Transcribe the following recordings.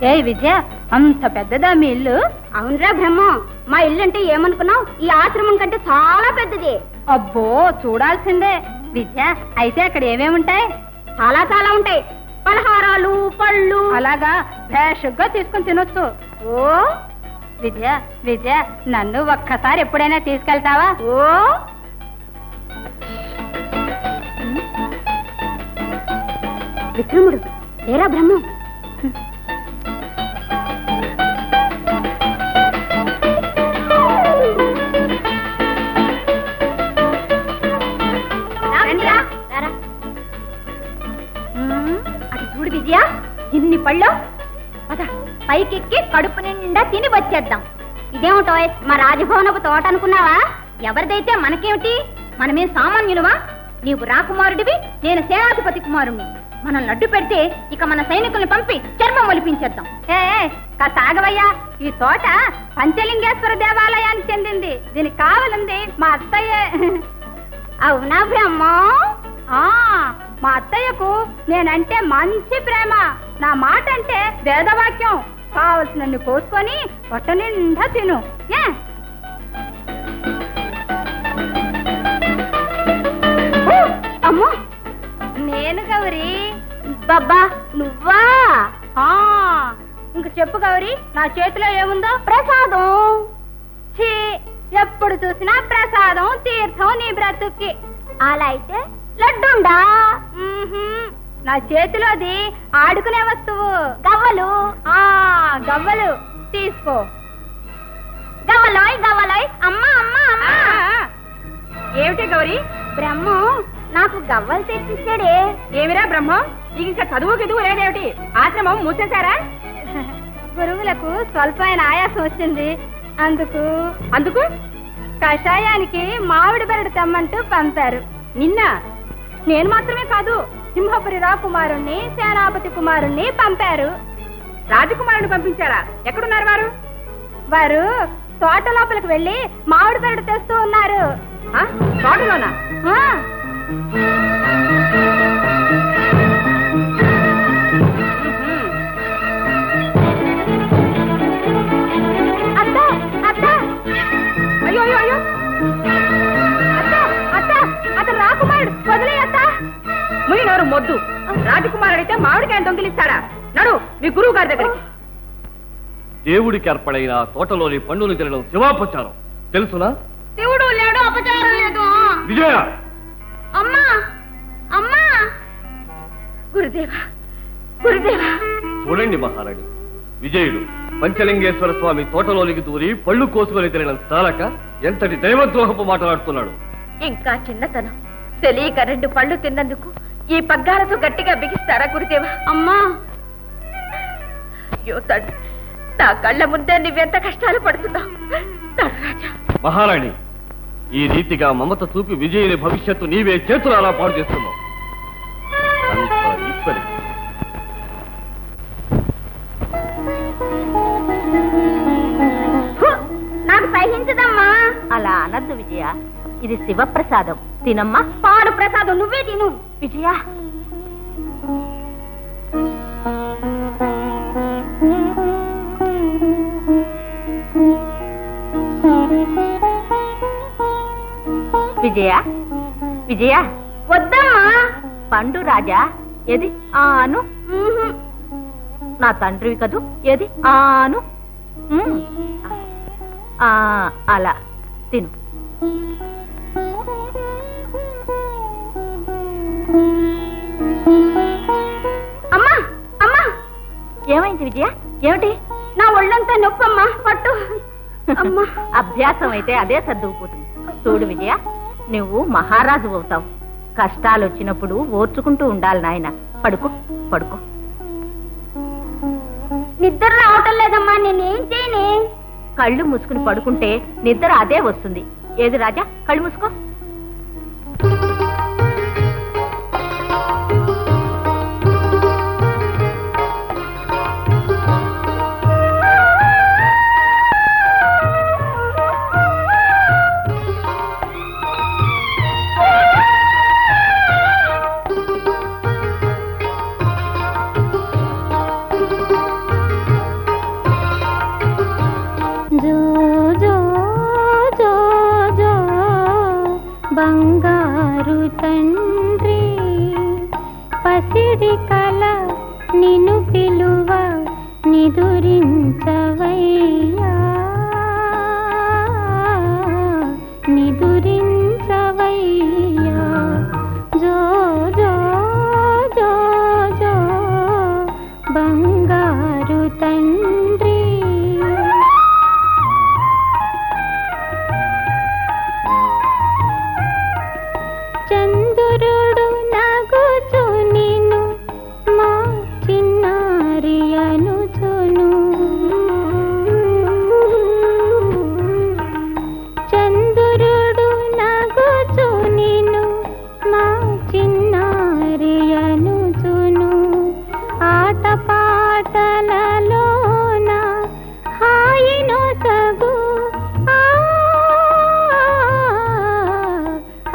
ఏ విజయ, అంత పెద్దదా మీ ఇల్లు? అవునరా బ్రహ్మం, మా ఇల్లు అంటే ఏమనుకున్నావు, ఈ ఆశ్రమం కంటే చాలా పెద్దది. అబ్బో, చూడాల్సిందే. విజయ, అయితే అక్కడ ఏమేముంటాయి? చాలా చాలా ఉంటాయి. పలహారాలు, పళ్ళు. అలాగా, భేషుగ్గా తీసుకుని తినొచ్చు. ఓ విజయ విజయ, నన్ను ఒక్కసారి ఎప్పుడైనా తీసుకెళ్తావా? ఓ విక్రముడు లేరా బ్రహ్మం? అది చూడు విజయ, ఇన్ని పళ్ళు. పైకెక్కి కడుపు నిండా తిని వచ్చేద్దాం. ఇదేమిటో మా రాజభవనపు తోట అనుకున్నావా? ఎవరిదైతే మనకేమిటి? మనమేం సామాన్యులమా? నీవు రాకుమారుడివి, నేను సేనాధిపతి కుమారుణ్ణి. మనం లడ్డు పెడితే ఇక మన సైనికుల్ని పంపి చర్మం ఒలిపించేద్దాం. సాగవయ్యా, ఈ తోట పంచలింగేశ్వర దేవాలయానికి చెందింది. దీనికి కావాలంది మా అత్తయ్యే. అవునా బ్రహ్మం? మా అత్తయ్యకు నేనంటే మంచి ప్రేమ. నా మాట అంటే వేదవాక్యం. కావలసినన్ని కోసుకొని పొట్ట నిండా తిను. అమ్మో, నేను గౌరీ. బాబా నువ్వా? ఇంక చెప్పు గౌరీ, నా చేతిలో ఏముందో? ప్రసాదం. ఛీ, ఎప్పుడు చూసినా ప్రసాదం తీర్థం నీ బ్రతుక్కి. అలా అయితే లడ్డుండా? నా చేతిలోది ఆడుకునే వస్తువు. గవ్వలు. గవ్వలు తీసుకో. గవ్వలోయ్ గవ్వలోయ్. అమ్మా అమ్మా అమ్మా. ఏమిటి గౌరీ? బ్రహ్మం నాకు గవ్వలు తెచ్చిచ్చాడే. ఏమిరా బ్రహ్మం, ఇంకా చదువు గిదువు లేదేమిటి? ఆశ్రమం మూసేశారా? గురువులకు స్వల్పమైన ఆయాసం వచ్చింది. అందుకు కషాయానికి మామిడి బెరడు తెమ్మంటూ పంపారు. నిన్న నేను మాత్రమే కాదు, సింహపురి రాకుమారుణ్ణి, సేనాపతి కుమారుణ్ణి పంపారు. రాజకుమారుని పంపించారా? ఎక్కడున్నారు వారు? వారు తోట లోపలికి వెళ్ళి మామిడి బెరడు తెస్తూ ఉన్నారు. తోటలోనా? అయ్యో అయ్యో అయ్యో, అతను రాకుమారుడు, వదిలే అత్త. మునినోరు మొద్దు. రాజకుమారుడైతే మామిడికాయను దొంగిలిస్తాడా? నడు మీ గురువు గారి దగ్గరికి. దేవుడికి అర్పణైన తోటలోని పండును తినడం శివాపచారం, తెలుసునా? శివుడు లేడు, అపచారం లేదు. విజయ! అమ్మా అమ్మా. గురుదేవా గురుదేవా. చూడండి మహారాణి, విజయుడు పంచలింగేశ్వర స్వామి తోటలోనికి దూరి పళ్ళు కోసుకొని తినడం చాలక ఎంతటి దైవద్రోహపు మాట్లాడుతున్నాడు. ఇంకా చిన్నతనం తెలియక 2 పళ్ళు తిన్నందుకు ఈ పగ్గాలతో గట్టిగా బిగిస్తారా గురుదేవా? అమ్మా. అయ్యో తండ్రి, నా కళ్ళ ముందే నువ్వెంత కష్టాలు పడుతున్నావు. మహారాణి, ఈ రీతిగా మమత చూపి విజయుని భవిష్యత్తు నీవే చేతులారా పాడు చేస్తున్నావు. అంతా ఈశ్వరి. నాకు సహించదమ్మా. అలా అనద్దు విజయ, ఇది శివప్రసాదం. తినమ్మా. పాడు ప్రసాదం నువ్వే తిను. విజయ, విజయ విజయ. వద్దమ్మా. పండు రాజా, ఏది ఆను? నా తండ్రివి కదూ, ఏది ఆను? అలా తిను. అమ్మా అమ్మా. ఏమైంది విజయ? ఏమిటి? నా ఒళ్ళంతా నొప్పమ్మా, పట్టు. అమ్మా. అభ్యాసం అయితే అదే సర్దుకుపోతుంది. చూడు విజయ, నువ్వు మహారాజు అవుతావు. కష్టాలు వచ్చినప్పుడు ఓర్చుకుంటూ ఉండాలి నాయన. పడుకో పడుకో. నిద్ర రావటం లేదమ్మా, నేనేం చేయనే? కళ్ళు మూసుకుని పడుకుంటే నిద్ర అదే వస్తుంది. ఏది రాజా, కళ్ళు మూసుకో. నిదురించవయ్యా నిదురించవయ్యా జో జో జో జో బంగారు తండ్రి చంద్రుడు నగుచు నిన్ను మా చిన్నారి అనుచును చంద్రుడు నగుచు నిన్ను మా చిన్నారి అనుచును ఆట పాటలలోన హాయిను సగు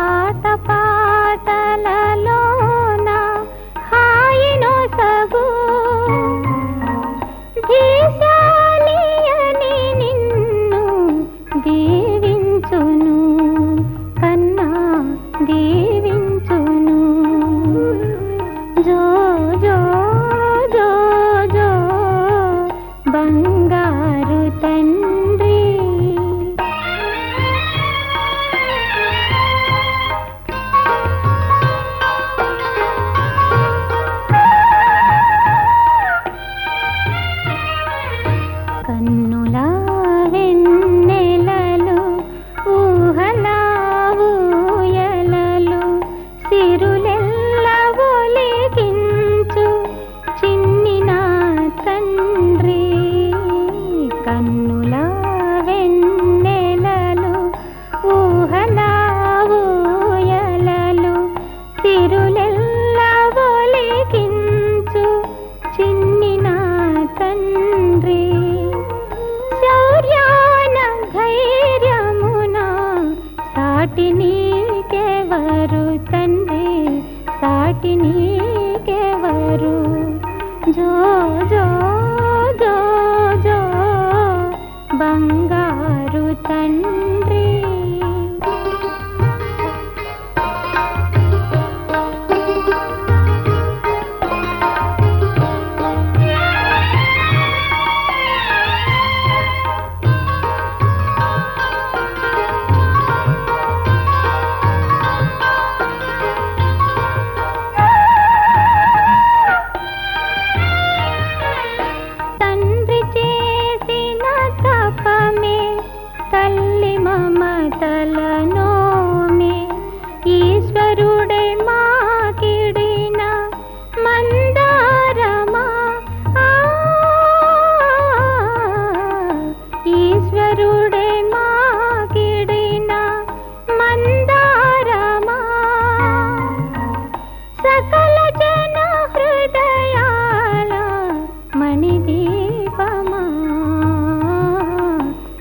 ఆట పాటలలోన హాయిను సగు ధీశాలి అని నిన్ను దీవించును కన్నా దీవించును జో జో జో జో బంగారు తండ్రి కన్నుల వెన్నెలలు ఊహలా ఊయలలు సిరులెల్ల ఒలికించు చిన్ని నా తండ్రి కన్నుల వెన్నెలలు ఊహలా ఊయలలు సిరులెల్ల ఒలికించు చిన్ని నా తండ్రి శౌర్యాన ధైర్యమున సాటి నీకెవరు తండ్రి సాటి నీకెవరు జో జో జో జో బంగారు తండ్రి తండ్రి చేసిన తపమే తల్లి మమతలనోమే ఈశ్వరుడే మాకిడిన మందారమా ఈశ్వరుడే మాకిడిన మందారమా సకల జన హృదయాల మణిదీపమా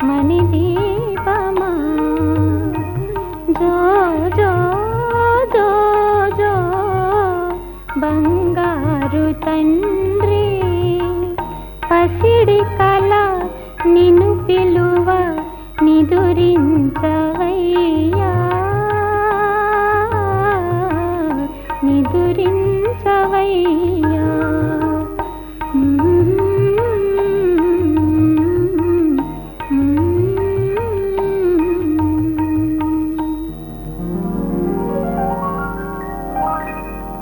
మణిదీపమా జో జో జో జో బంగారు తండ్రి పసిడి కల నిన్ను పిలువ నిదురించవయ్యా